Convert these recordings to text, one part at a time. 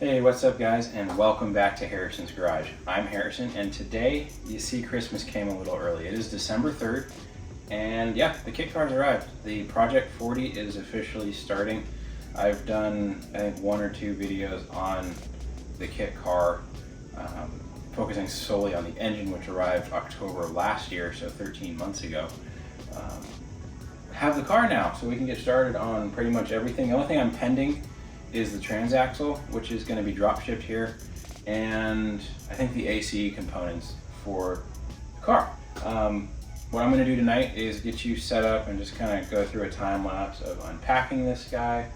Hey, what's up guys, and welcome back to Harrison's Garage. I'm Harrison, and today you see Christmas came a little early. It is December 3rd, and yeah, the kit car's arrived. The Project 40 is officially starting. I've done, I think, 1 or 2 videos on the kit car, focusing solely on the engine, which arrived October last year, so 13 months ago. Have the car now, so we can get started on pretty much everything. The only thing I'm pending is the transaxle, which is going to be drop shipped here, and I think the AC components for the car. What I'm going to do tonight is get you set up and just kind of go through a time lapse of unpacking this guy.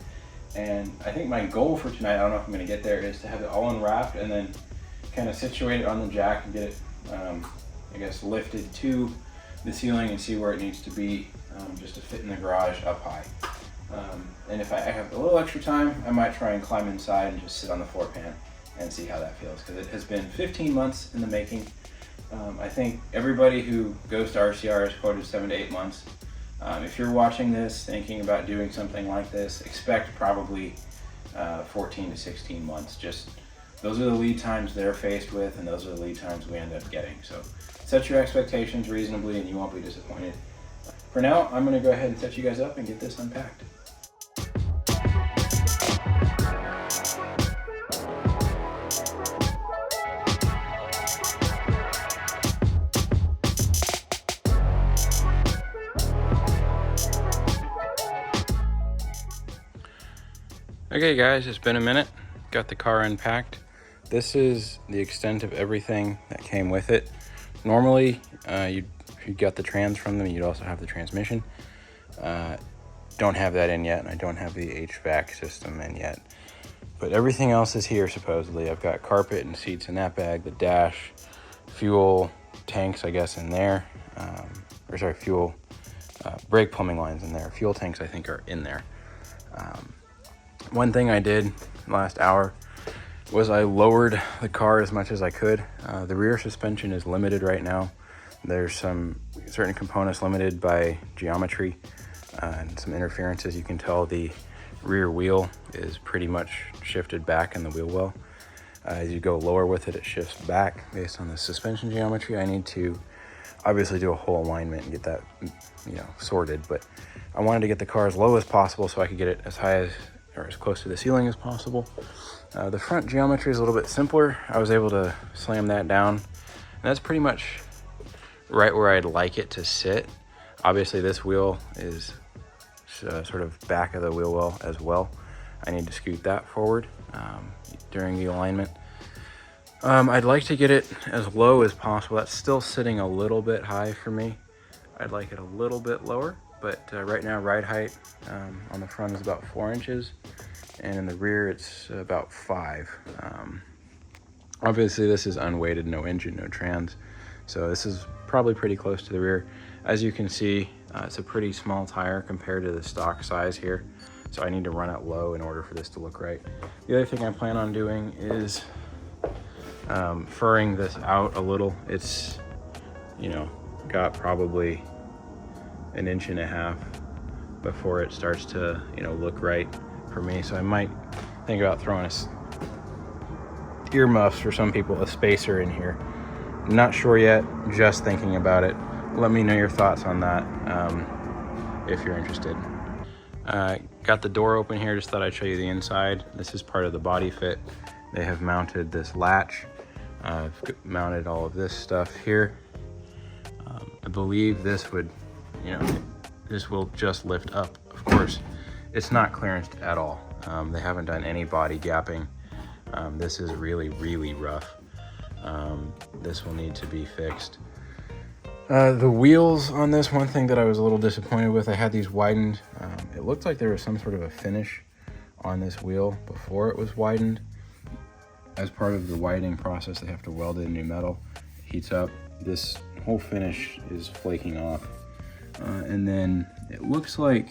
And I think my goal for tonight, I don't know if I'm going to get there, is to have it all unwrapped and then kind of situate it on the jack and get it, I guess, lifted to the ceiling and see where it needs to be, just to fit in the garage up high. And if I have a little extra time, I might try and climb inside and just sit on the floor pan and see how that feels, because it has been 15 months in the making. I think everybody who goes to RCR is quoted 7 to 8 months. If you're watching this thinking about doing something like this, expect probably 14 to 16 months. Just those are the lead times they're faced with, and those are the lead times we end up getting. So set your expectations reasonably and you won't be disappointed. For now, I'm going to go ahead and set you guys up and get this unpacked. Okay guys, it's been a minute. Got the car unpacked. This is the extent of everything that came with it. Normally, if you got the trans from them, you'd also have the transmission. Don't have that in yet, and I don't have the HVAC system in yet. But everything else is here, supposedly. I've got carpet and seats in that bag, the dash, fuel tanks, I guess, in there. Fuel, brake plumbing lines in there. Fuel tanks, I think, are in there. One thing I did last hour was I lowered the car as much as I could. The rear suspension is limited right now. There's some certain components limited by geometry and some interferences. You can tell the rear wheel is pretty much shifted back in the wheel well. As you go lower with it, it shifts back based on the suspension geometry. I need to obviously do a whole alignment and get that, sorted, but I wanted to get the car as low as possible so I could get it as high as, or as close to the ceiling as possible. The front geometry is a little bit simpler. I was able to slam that down, and that's pretty much right where I'd like it to sit. Obviously this wheel is sort of back of the wheel well as well. I need to scoot that forward during the alignment. I'd like to get it as low as possible. That's still sitting a little bit high for me. I'd like it a little bit lower, but right now ride height on the front is about 4 inches, and in the rear it's about 5. Obviously this is unweighted, no engine, no trans, so this is probably pretty close to the rear. As you can see, it's a pretty small tire compared to the stock size here, so I need to run it low in order for this to look right. The other thing I plan on doing is furring this out a little. It's, got probably 1.5 inches before it starts to, look right for me. So I might think about throwing earmuffs for some people, a spacer in here. Not sure yet, just thinking about it. Let me know your thoughts on that if you're interested. Got the door open here, just thought I'd show you the inside. This is part of the body fit. They have mounted this latch. I've mounted all of this stuff here. I believe this would, this will just lift up. Of course, it's not clearanced at all. They haven't done any body gapping. This is really, really rough. This will need to be fixed. The wheels on this, one thing that I was a little disappointed with, I had these widened. It looked like there was some sort of a finish on this wheel before it was widened. As part of the widening process, they have to weld in new metal, heats up. This whole finish is flaking off. And then it looks like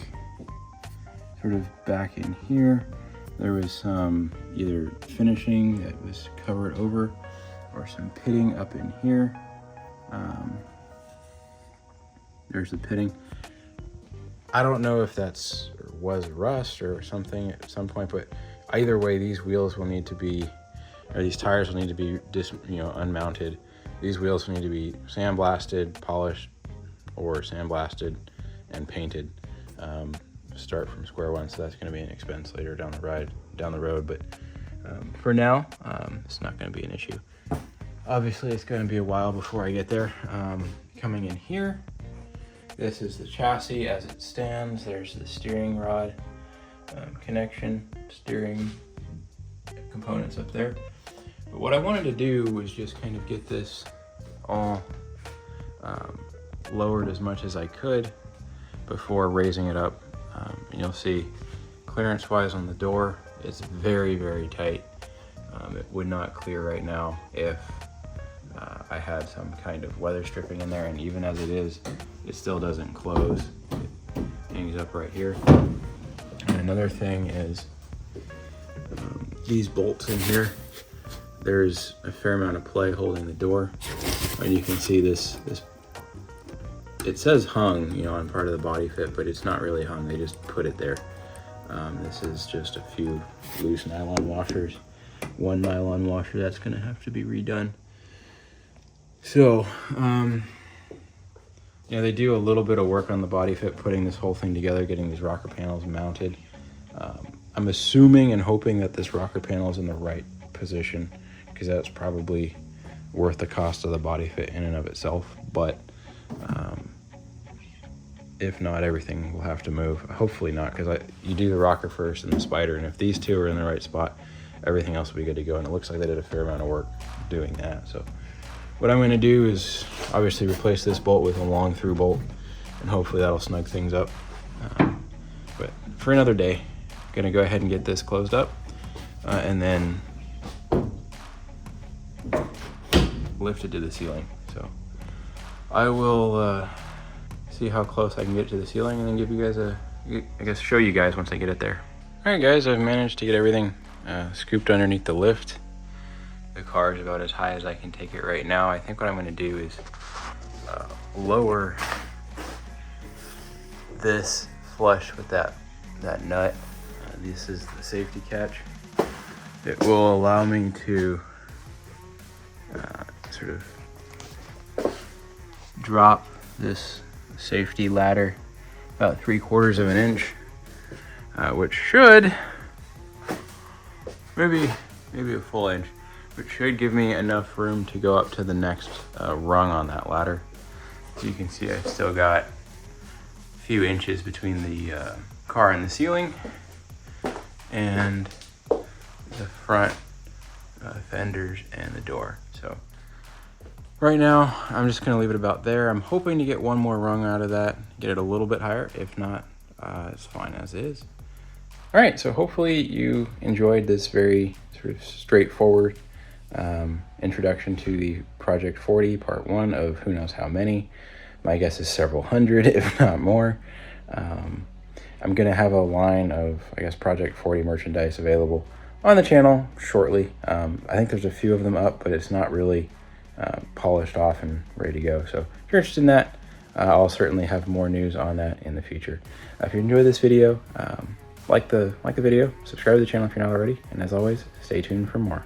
sort of back in here, there was some either finishing that was covered over or some pitting up in here. There's the pitting. I don't know if was rust or something at some point, but Either way, these wheels will need to be, or these tires will need to be unmounted. These wheels will need to be sandblasted, polished, or sandblasted and painted. Start from square one, so that's going to be an expense later down the road. But for now, it's not going to be an issue. Obviously, it's going to be a while before I get there. Coming in here, this is the chassis as it stands. There's the steering rod connection, steering components up there. But what I wanted to do was just kind of get this all lowered as much as I could before raising it up. And you'll see clearance wise on the door, it's very, very tight. It would not clear right now if I had some kind of weather stripping in there, and even as it is, it still doesn't close. It hangs up right here. And another thing is these bolts in here, there's a fair amount of play holding the door. And you can see this it says hung, on part of the body fit, but it's not really hung. They just put it there. This is just a few loose nylon washers. One nylon washer that's gonna have to be redone. So, they do a little bit of work on the body fit, putting this whole thing together, getting these rocker panels mounted. I'm assuming and hoping that this rocker panel is in the right position, because that's probably worth the cost of the body fit in and of itself. But if not, everything will have to move. Hopefully not, because you do the rocker first and the spider, and if these two are in the right spot, everything else will be good to go. And it looks like they did a fair amount of work doing that. So what I'm going to do is obviously replace this bolt with a long through bolt, and hopefully that'll snug things up. But for another day, I'm going to go ahead and get this closed up and then lift it to the ceiling. So I will see how close I can get to the ceiling, and then give you guys show you guys once I get it there. All right, guys, I've managed to get everything scooped underneath the lift. The car is about as high as I can take it right now. I think what I'm going to do is lower this flush with that nut. This is the safety catch. It will allow me to sort of drop this safety ladder about 3/4 of an inch, which should, maybe a full inch, which should give me enough room to go up to the next rung on that ladder. So you can see I've still got a few inches between the car and the ceiling and the front fenders and the door. So right now, I'm just gonna leave it about there. I'm hoping to get one more rung out of that, get it a little bit higher. If not, it's fine as is. All right, so hopefully you enjoyed this very sort of straightforward introduction to the Project 40 part 1 of who knows how many. My guess is several hundred, if not more. I'm gonna have a line of, Project 40 merchandise available on the channel shortly. I think there's a few of them up, but it's not really polished off and ready to go. So if you're interested in that, I'll certainly have more news on that in the future. If you enjoyed this video, like the video, subscribe to the channel if you're not already, and as always, stay tuned for more.